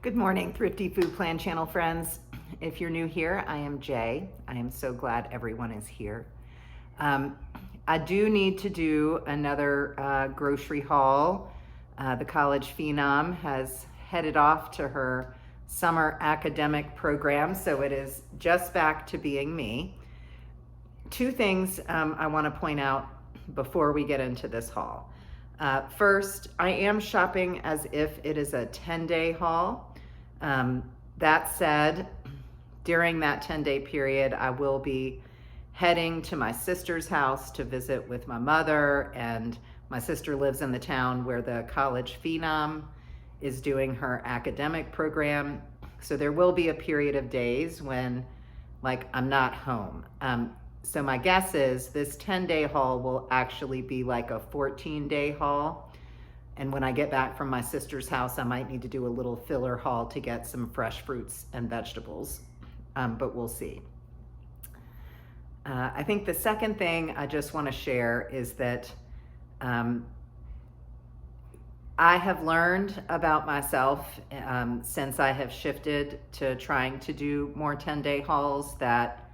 Good morning, Thrifty Food Plan Channel friends. If you're new here, I am Jay. I am so glad everyone is here. I do need to do another grocery haul. The college phenom has headed off to her summer academic program, so it is just back to being me. Two things I want to point out before we get into this haul. First, I am shopping as if it is a 10-day haul. That said, during that 10-day period, I will be heading to my sister's house to visit with my mother, and my sister lives in the town where the college phenom is doing her academic program. So there will be a period of days when I'm not home. So my guess is this 10-day haul will actually be like a 14-day haul. And when I get back from my sister's house, I might need to do a little filler haul to get some fresh fruits and vegetables, but we'll see. I think the second thing I just want to share is that I have learned about myself since I have shifted to trying to do more 10-day hauls that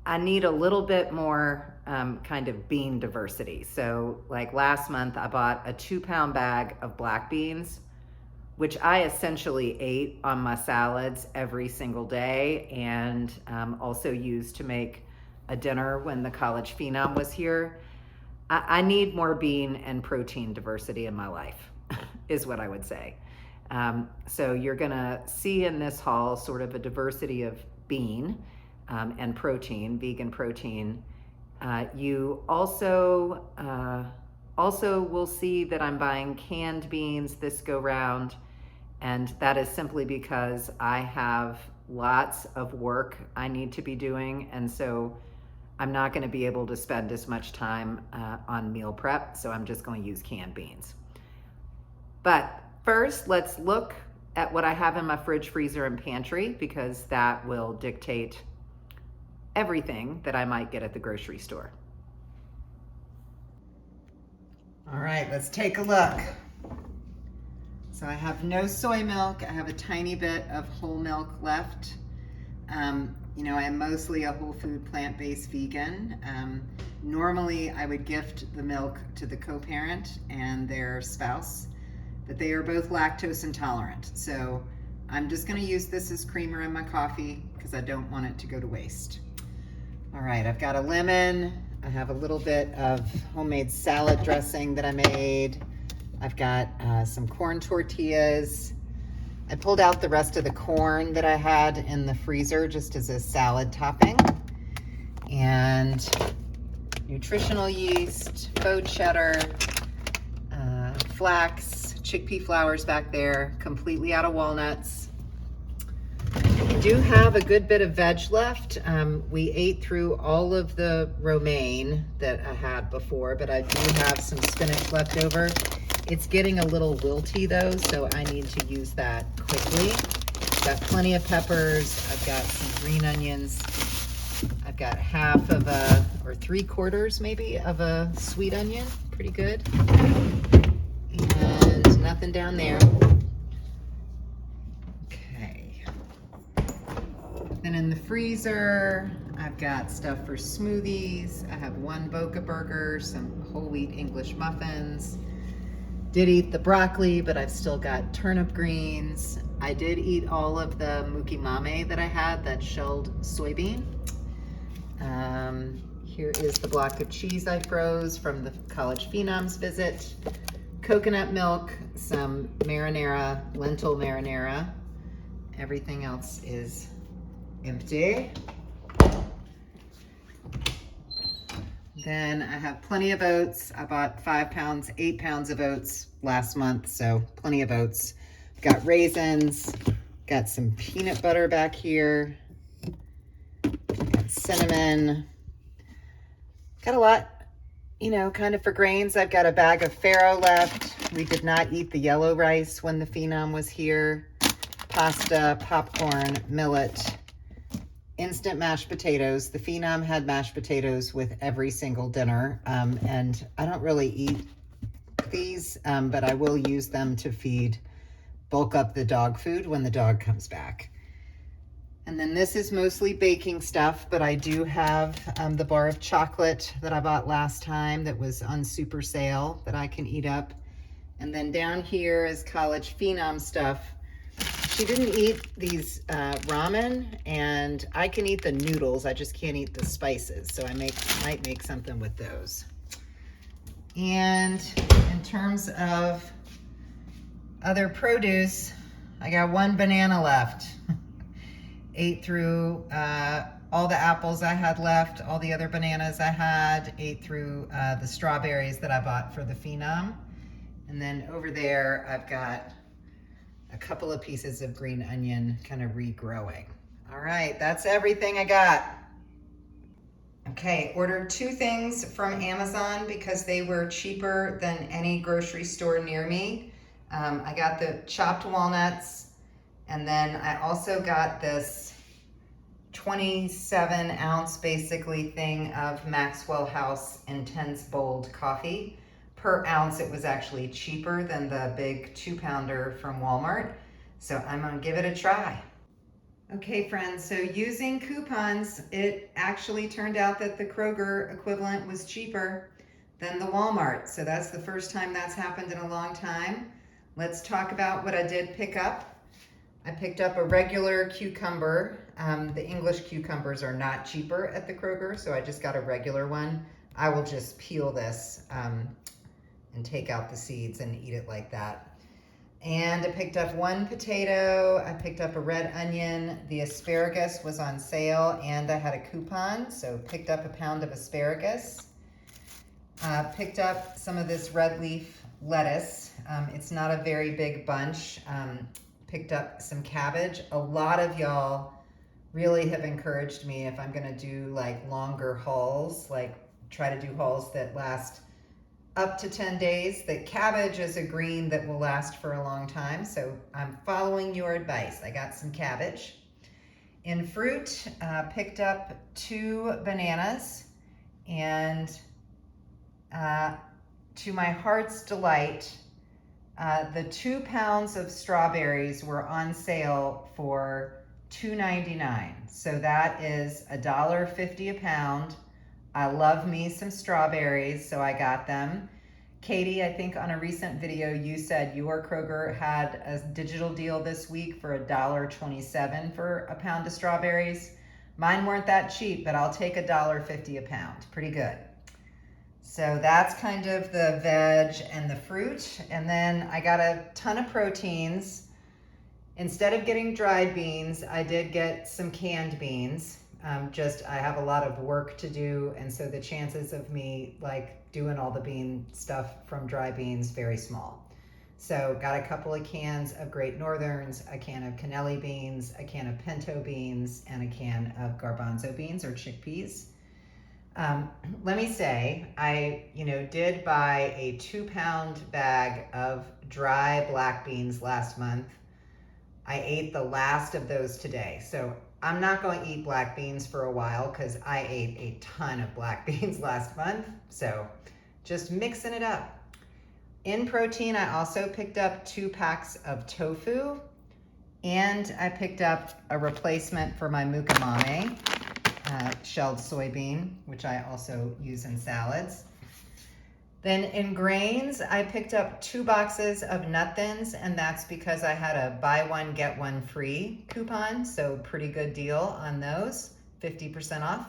I need a little bit more kind of bean diversity. So like last month, I bought a 2-pound bag of black beans, which I essentially ate on my salads every single day, and also used to make a dinner when the college phenom was here. I need more bean and protein diversity in my life, is what I would say. So you're gonna see in this haul sort of a diversity of bean and protein, vegan protein. You also will see that I'm buying canned beans this go round, and that is simply because I have lots of work I need to be doing, and so I'm not going to be able to spend as much time on meal prep, so I'm just going to use canned beans. But first, let's look at what I have in my fridge, freezer, and pantry, because that will dictate everything that I might get at the grocery store. All right, let's take a look. So I have no soy milk. I have a tiny bit of whole milk left. I am mostly a whole food plant-based vegan. Normally I would gift the milk to the co-parent and their spouse, but they are both lactose intolerant. So I'm just gonna use this as creamer in my coffee because I don't want it to go to waste. All right, I've got a lemon. I have a little bit of homemade salad dressing that I made. I've got some corn tortillas. I pulled out the rest of the corn that I had in the freezer just as a salad topping. And nutritional yeast, faux cheddar, flax, chickpea flours back there, completely out of walnuts. I do have a good bit of veg left. We ate through all of the romaine that I had before, but I do have some spinach left over. It's getting a little wilty though, so I need to use that quickly. Got plenty of peppers. I've got some green onions. I've got half of or 3/4 maybe of a sweet onion. Pretty good. And nothing down there. Then in the freezer, I've got stuff for smoothies. I have 1 Boca burger, some whole wheat English muffins. Did eat the broccoli, but I've still got turnip greens. I did eat all of the mukimame that I had, that shelled soybean. Here is the block of cheese I froze from the college phenom's visit. Coconut milk, some marinara, lentil marinara. Everything else is empty. Then I have plenty of oats. I bought 5 pounds, 8 pounds of oats last month, so plenty of oats. Got raisins, got some peanut butter back here, got cinnamon. Got a lot, kind of for grains. I've got a bag of farro left. We did not eat the yellow rice when the phenom was here. Pasta, popcorn, millet, instant mashed potatoes. The phenom had mashed potatoes with every single dinner, and I don't really eat these, but I will use them to feed bulk up the dog food when the dog comes back. And then this is mostly baking stuff, but I do have the bar of chocolate that I bought last time that was on super sale that I can eat up. And then down here is College Phenom stuff. She didn't eat these ramen, and I can eat the noodles. I just can't eat the spices, so I might make something with those. And in terms of other produce, I got one banana left. Ate through all the apples I had left, all the other bananas I had, ate through the strawberries that I bought for the Phenom. And then over there, I've got a couple of pieces of green onion kind of regrowing. All right, that's everything I got. Okay, ordered 2 things from Amazon because they were cheaper than any grocery store near me. I got the chopped walnuts, and then I also got this 27-ounce basically thing of Maxwell House Intense Bold coffee. Per ounce, it was actually cheaper than the big 2-pounder from Walmart. So I'm gonna give it a try. Okay, friends, so using coupons, it actually turned out that the Kroger equivalent was cheaper than the Walmart. So that's the first time that's happened in a long time. Let's talk about what I did pick up. I picked up a regular cucumber. The English cucumbers are not cheaper at the Kroger, so I just got a regular one. I will just peel this and take out the seeds and eat it like that. And I picked up 1 potato, I picked up a red onion, the asparagus was on sale, and I had a coupon, so picked up a pound of asparagus. Picked up some of this red leaf lettuce. It's not a very big bunch. Picked up some cabbage. A lot of y'all really have encouraged me if I'm gonna do like longer hauls, like try to do hauls that last up to 10 days, that cabbage is a green that will last for a long time. So I'm following your advice. I got some cabbage. In fruit, picked up 2 bananas, and to my heart's delight, the 2 pounds of strawberries were on sale for $2.99. So that is $1.50 a pound. I love me some strawberries, so I got them. Katie, I think on a recent video, you said your Kroger had a digital deal this week for $1.27 for a pound of strawberries. Mine weren't that cheap, but I'll take $1.50 a pound. Pretty good. So that's kind of the veg and the fruit. And then I got a ton of proteins. Instead of getting dried beans, I did get some canned beans. I have a lot of work to do, and so the chances of me like doing all the bean stuff from dry beans, very small. So got a couple of cans of Great Northerns, a can of cannelli beans, a can of pinto beans, and a can of garbanzo beans or chickpeas. Let me say, I did buy a 2-pound bag of dry black beans last month. I ate the last of those today. So I'm not going to eat black beans for a while because I ate a ton of black beans last month. So just mixing it up. In protein, I also picked up 2 packs of tofu, and I picked up a replacement for my mukamame, shelled soybean, which I also use in salads. Then in grains, I picked up 2 boxes of nut thins, and that's because I had a buy one, get one free coupon, so pretty good deal on those, 50% off.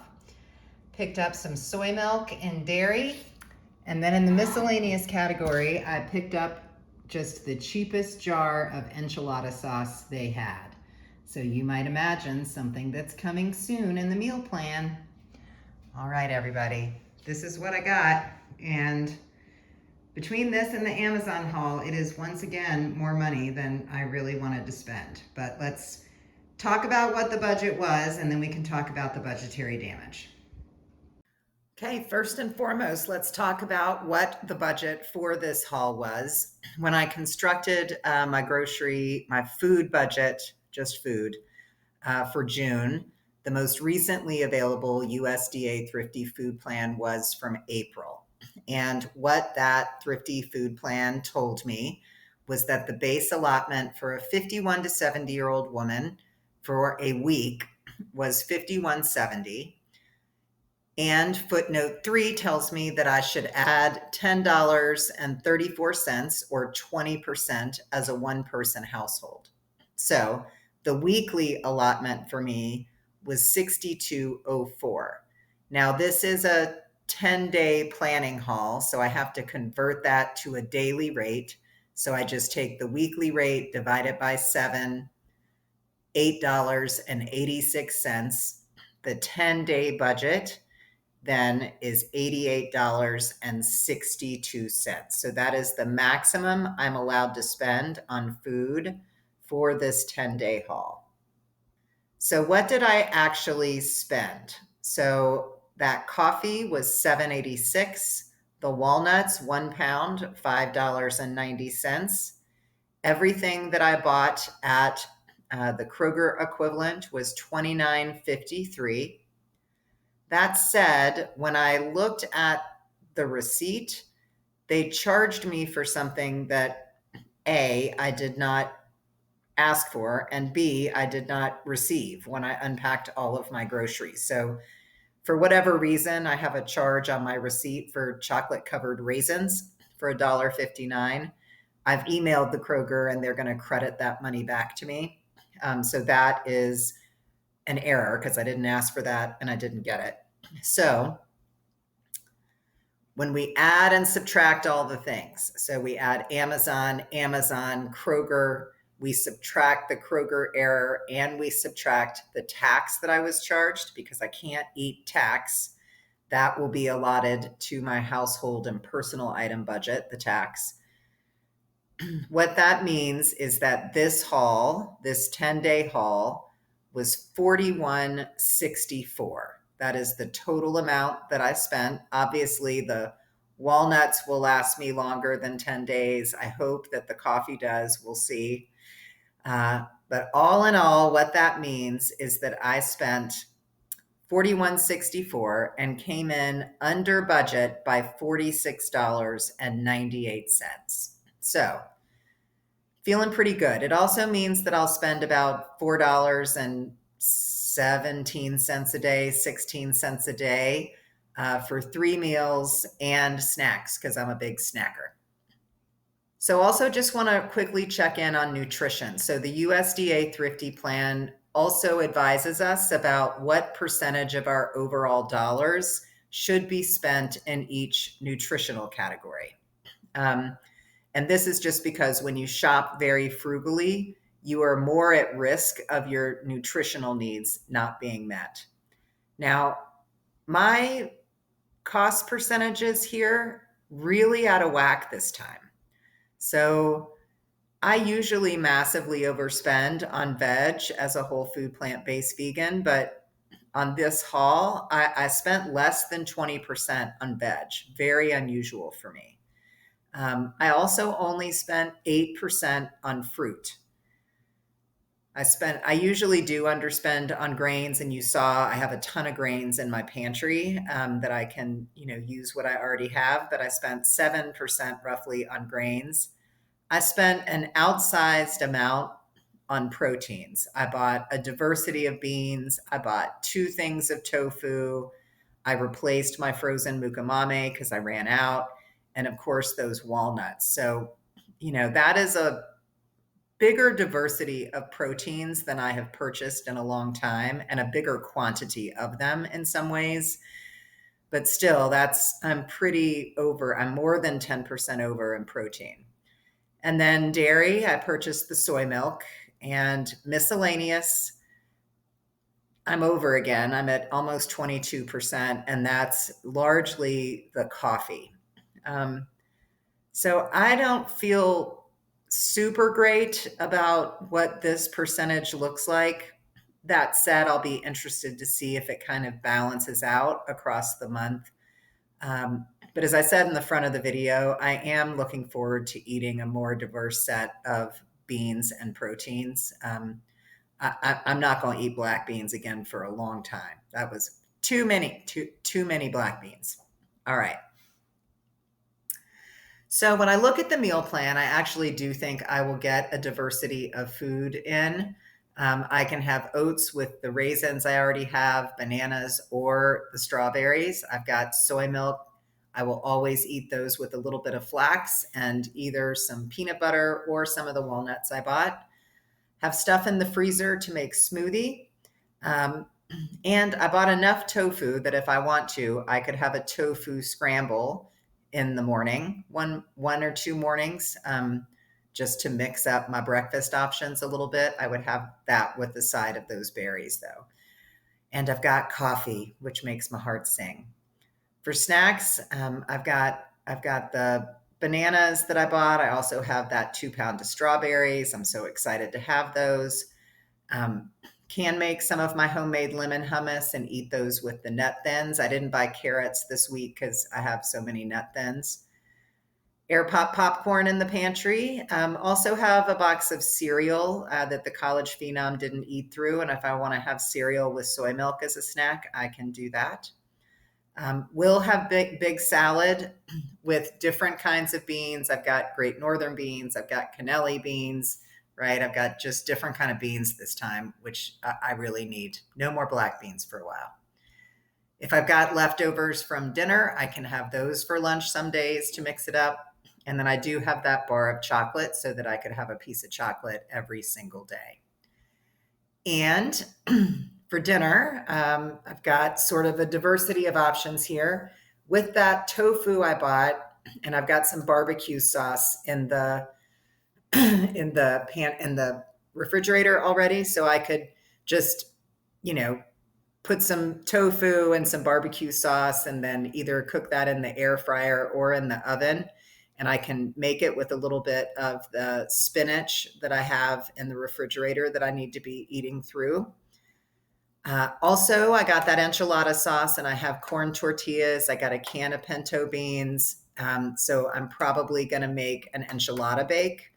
Picked up some soy milk and dairy, and then in the miscellaneous category, I picked up just the cheapest jar of enchilada sauce they had. So you might imagine something that's coming soon in the meal plan. All right, everybody, this is what I got, and between this and the Amazon haul, it is once again more money than I really wanted to spend. But let's talk about what the budget was, and then we can talk about the budgetary damage. Okay, first and foremost, let's talk about what the budget for this haul was. When I constructed my food budget, just food, for June, the most recently available USDA Thrifty Food Plan was from April. And what that Thrifty Food Plan told me was that the base allotment for a 51 to 70-year-old woman for a week was 51.70. And footnote 3 tells me that I should add $10.34 or 20% as a one-person household. So the weekly allotment for me was 62.04. Now this is a 10-day planning haul, so I have to convert that to a daily rate. So I just take the weekly rate, divide it by 7, $8.86. The 10-day budget then is $88.62. So that is the maximum I'm allowed to spend on food for this 10-day haul. So what did I actually spend? So that coffee was $7.86. The walnuts, 1 pound, $5.90. Everything that I bought at the Kroger equivalent was $29.53. That said, when I looked at the receipt, they charged me for something that A, I did not ask for, and B, I did not receive when I unpacked all of my groceries. So for whatever reason, I have a charge on my receipt for chocolate covered raisins for $1.59. I've emailed the Kroger and they're going to credit that money back to me. So that is an error because I didn't ask for that and I didn't get it. So when we add and subtract all the things, so we add Amazon, Kroger, we subtract the Kroger error, and we subtract the tax that I was charged because I can't eat tax. That will be allotted to my household and personal item budget, the tax. What that means is that this haul, this 10-day haul, was $41.64. That is the total amount that I spent. Obviously, the walnuts will last me longer than 10 days. I hope that the coffee does. We'll see. But all in all, what that means is that I spent $41.64 and came in under budget by $46.98. So feeling pretty good. It also means that I'll spend about $4.17 a day, 16 cents a day for 3 meals and snacks because I'm a big snacker. So also just want to quickly check in on nutrition. So the USDA Thrifty Plan also advises us about what percentage of our overall dollars should be spent in each nutritional category. And this is just because when you shop very frugally, you are more at risk of your nutritional needs not being met. Now, my cost percentages here really out of whack this time. So I usually massively overspend on veg as a whole food plant-based vegan, but on this haul, I spent less than 20% on veg. Very unusual for me. I also only spent 8% on fruit. I usually do underspend on grains, and you saw I have a ton of grains in my pantry that I can, use what I already have, but I spent 7% roughly on grains. I spent an outsized amount on proteins. I bought a diversity of beans. I bought 2 things of tofu. I replaced my frozen mukamame because I ran out. And of course, those walnuts. So, that is a bigger diversity of proteins than I have purchased in a long time and a bigger quantity of them in some ways. But still, I'm more than 10% over in protein. And then dairy, I purchased the soy milk, and miscellaneous, I'm over again. I'm at almost 22%, and that's largely the coffee. So I don't feel super great about what this percentage looks like. That said, I'll be interested to see if it kind of balances out across the month. But as I said in the front of the video, I am looking forward to eating a more diverse set of beans and proteins. I'm not going to eat black beans again for a long time. That was too many black beans. All right. So when I look at the meal plan, I actually do think I will get a diversity of food in. I can have oats with the raisins I already have, bananas, or the strawberries. I've got soy milk. I will always eat those with a little bit of flax and either some peanut butter or some of the walnuts I bought. Have stuff in the freezer to make smoothie. Um, and I bought enough tofu that if I want to, I could have a tofu scramble in the morning, one or two mornings, just to mix up my breakfast options a little bit. I would have that with the side of those berries, though. And I've got coffee, which makes my heart sing. For snacks, I've got the bananas that I bought. I also have that 2 pound of strawberries. I'm so excited to have those. Um, can make some of my homemade lemon hummus and eat those with the nut thins. I didn't buy carrots this week because I have so many nut thins. Air pop popcorn in the pantry. Also have a box of cereal that the college phenom didn't eat through. And if I want to have cereal with soy milk as a snack, I can do that. We'll have big salad with different kinds of beans. I've got Great Northern beans. I've got cannelli beans, right? I've got just different kind of beans this time, which I really need. No more black beans for a while. If I've got leftovers from dinner, I can have those for lunch some days to mix it up. And then I do have that bar of chocolate so that I could have a piece of chocolate every single day. And for dinner, I've got sort of a diversity of options here. With that tofu I bought, and I've got some barbecue sauce in the in the refrigerator already, so I could just, you know, put some tofu and some barbecue sauce and then either cook that in the air fryer or in the oven. And I can make it with a little bit of the spinach that I have in the refrigerator that I need to be eating through. Also, I got that enchilada sauce and I have corn tortillas. I got a can of pinto beans. So I'm probably going to make an enchilada bake,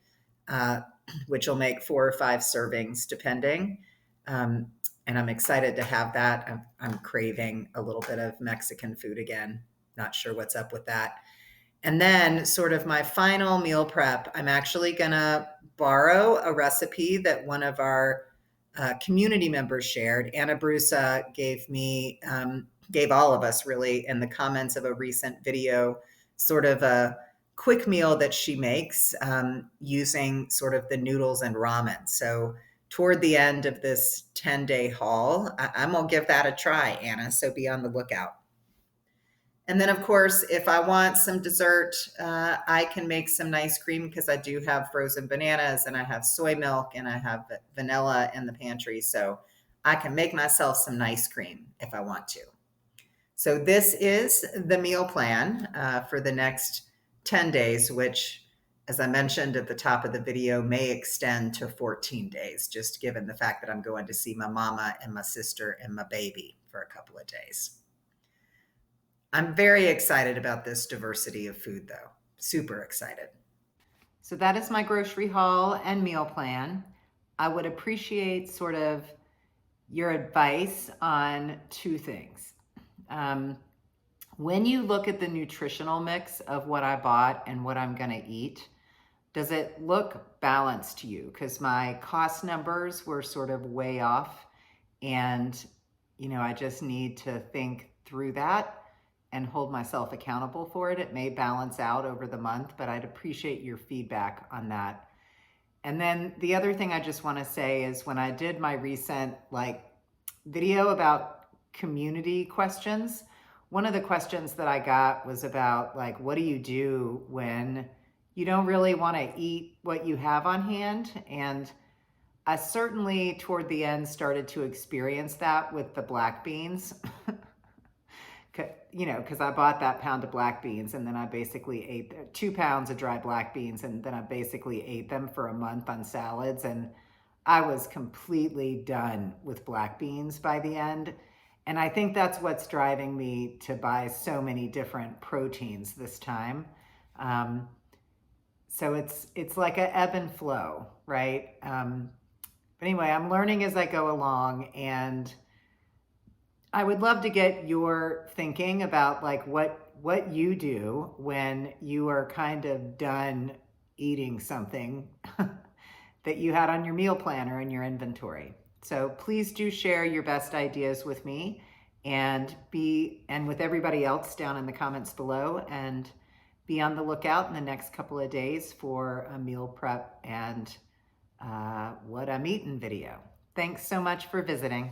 uh, which will make 4 or 5 servings depending. And I'm excited to have that. I'm craving a little bit of Mexican food again. Not sure what's up with that. And then, sort of my final meal prep, I'm actually going to borrow a recipe that one of our community members shared. Anna Brusa gave all of us really in the comments of a recent video, sort of a quick meal that she makes using sort of the noodles and ramen. So toward the end of this 10-day haul, I'm going to give that a try, Anna. So be on the lookout. And then, of course, if I want some dessert, I can make some nice cream because I do have frozen bananas and I have soy milk and I have vanilla in the pantry. So I can make myself some nice cream if I want to. So this is the meal plan for the next 10 days, which, as I mentioned at the top of the video, may extend to 14 days, just given the fact that I'm going to see my mama and my sister and my baby for a couple of days. I'm very excited about this diversity of food, though. Super excited. So that is my grocery haul and meal plan. I would appreciate sort of your advice on 2 things. When you look at the nutritional mix of what I bought and what I'm going to eat, does it look balanced to you? Because my cost numbers were sort of way off, and I just need to think through that and hold myself accountable for it. It may balance out over the month, but I'd appreciate your feedback on that. And then the other thing I just want to say is when I did my recent video about community questions, one of the questions that I got was about what do you do when you don't really want to eat what you have on hand? And I certainly toward the end started to experience that with the black beans. Because I bought that pound of black beans and then I basically ate 2 pounds of dry black beans and then I basically ate them for a month on salads, and I was completely done with black beans by the end. And I think that's what's driving me to buy so many different proteins this time. So it's like an ebb and flow, right? But anyway, I'm learning as I go along, and I would love to get your thinking about what what you do when you are kind of done eating something that you had on your meal plan or in your inventory. So please do share your best ideas with me and with everybody else down in the comments below, and be on the lookout in the next couple of days for a meal prep and what I'm eating video. Thanks so much for visiting.